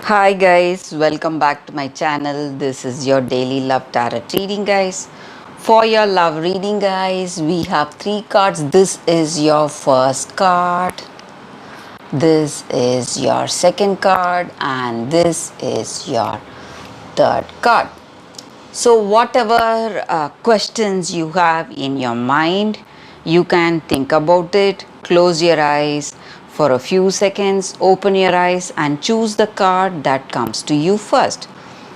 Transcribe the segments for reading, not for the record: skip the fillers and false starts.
Hi guys, welcome back to my channel. This is your daily love tarot reading, guys. For your love reading, guys, we have three cards. This is your first card, this is your second card, and this is your third card. So, whatever questions you have in your mind, you can think about it, close your eyes for a few seconds, open your eyes, and choose the card that comes to you first.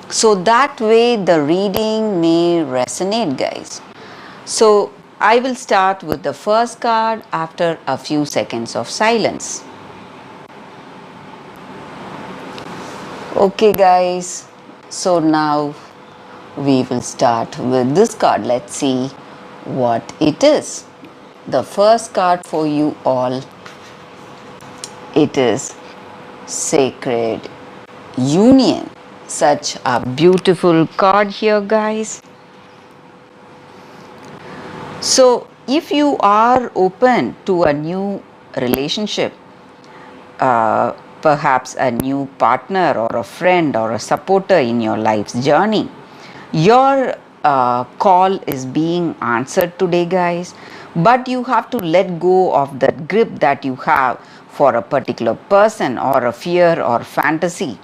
So that way, the reading may resonate, guys. So, I will start with the first card after a few seconds of silence. Okay, guys, so now we will start with this card. Let's see what it is. The first card for you all, it is Sacred Union. Such a beautiful card here, guys. So if you are open to a new relationship, perhaps a new partner or a friend or a supporter in your life's journey, your call is being answered today, guys. But you have to let go of that grip that you have for a particular person or a fear or fantasy.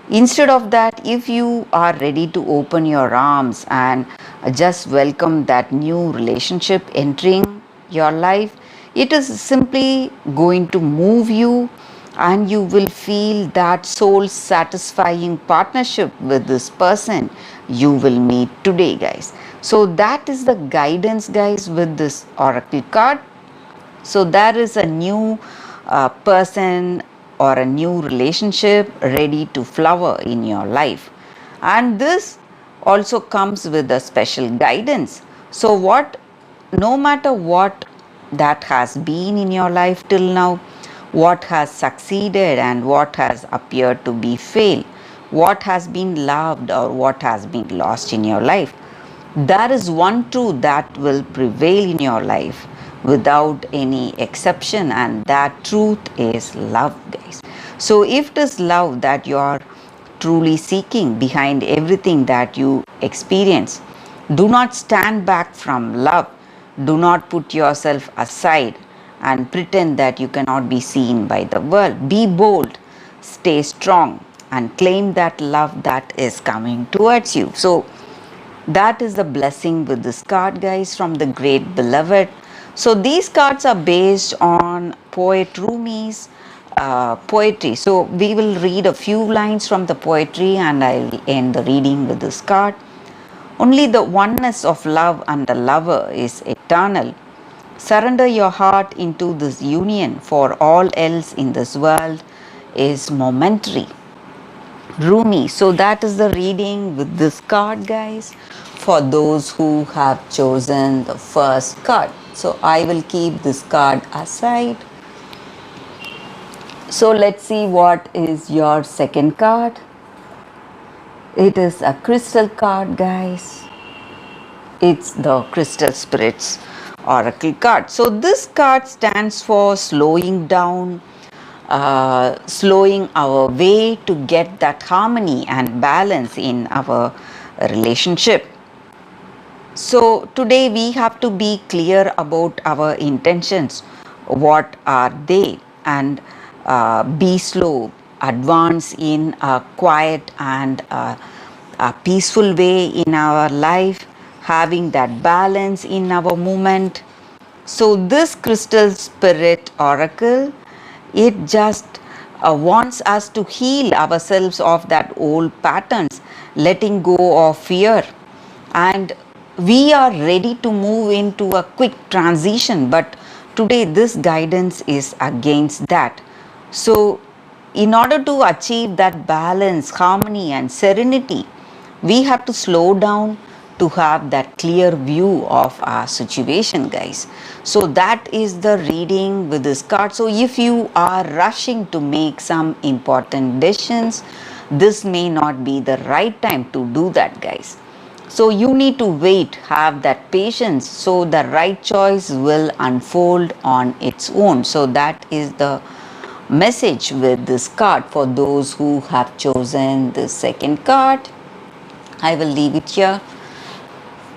Instead of that, if you are ready to open your arms and just welcome that new relationship entering your life, it is simply going to move you and you will feel that soul satisfying partnership with this person you will meet today, guys. So that is the guidance, guys, with this oracle card. So there is a new person or a new relationship ready to flower in your life. And this also comes with a special guidance. So no matter what that has been in your life till now, what has succeeded and what has appeared to be fail, what has been loved or what has been lost in your life, there is one truth that will prevail in your life without any exception, and that truth is love, guys. So, if it is love that you are truly seeking behind everything that you experience, do not stand back from love. Do not put yourself aside and pretend that you cannot be seen by the world. Be bold, stay strong, and claim that love that is coming towards you. So, that is the blessing with this card, guys, from the great beloved. So these cards are based on poet Rumi's poetry. So we will read a few lines from the poetry and I'll end the reading with this card. Only the oneness of love and the lover is eternal. Surrender your heart into this union, for all else in this world is momentary. Rumi. So that is the reading with this card, guys, for those who have chosen the first card. So I will keep this card aside. So let's see what is your second card. It is a crystal card, guys. It's the Crystal Spirits Oracle card. So this card stands for slowing down, slowing our way to get that harmony and balance in our relationship. So today we have to be clear about our intentions. What are they? And be slow, advance in a quiet and a peaceful way in our life, having that balance in our movement. So this crystal spirit oracle, it just wants us to heal ourselves of that old patterns, letting go of fear, and we are ready to move into a quick transition. But today this guidance is against that. So in order to achieve that balance, harmony and serenity, we have to slow down to have that clear view of our situation, guys. So that is the reading with this card. So if you are rushing to make some important decisions, this may not be the right time to do that, guys. So you need to wait, have that patience, so the right choice will unfold on its own. So that is the message with this card for those who have chosen the second card. I will leave it here.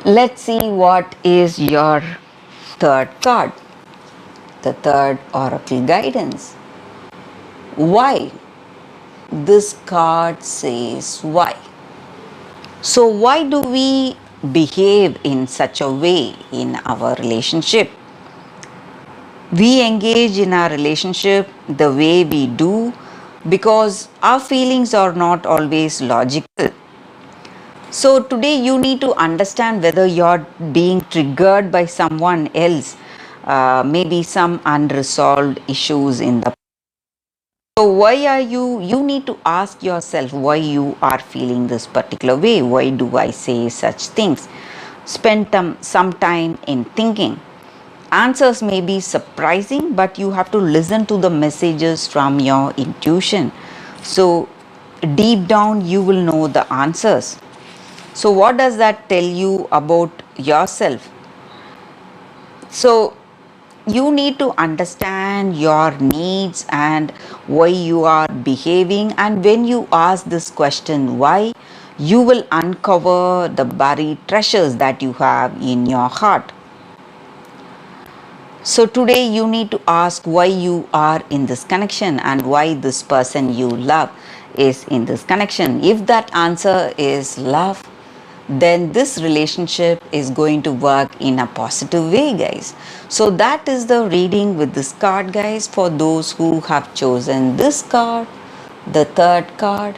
Let's see what is your third card, the third oracle guidance. Why? This card says why. So, why do we behave in such a way in our relationship? We engage in our relationship the way we do because our feelings are not always logical. So, today you need to understand whether you're being triggered by someone else, maybe some unresolved issues in the. So, why are you need to ask yourself why you are feeling this particular way. Why do I say such things? Spend some time in thinking. Answers may be surprising, but you have to listen to the messages from your intuition. So, deep down, you will know the answers. So, what does that tell you about yourself? So, you need to understand your needs and why you are behaving. And when you ask this question, why, you will uncover the buried treasures that you have in your heart. So today you need to ask why you are in this connection and why this person you love is in this connection. If that answer is love, then this relationship is going to work in a positive way, guys. So that is the reading with this card, guys, for those who have chosen this card, the third card.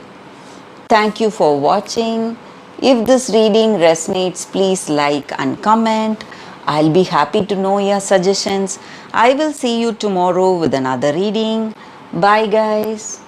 Thank you for watching. If this reading resonates, please like and comment. I'll be happy to know your suggestions. I will see you tomorrow with another reading. Bye, guys.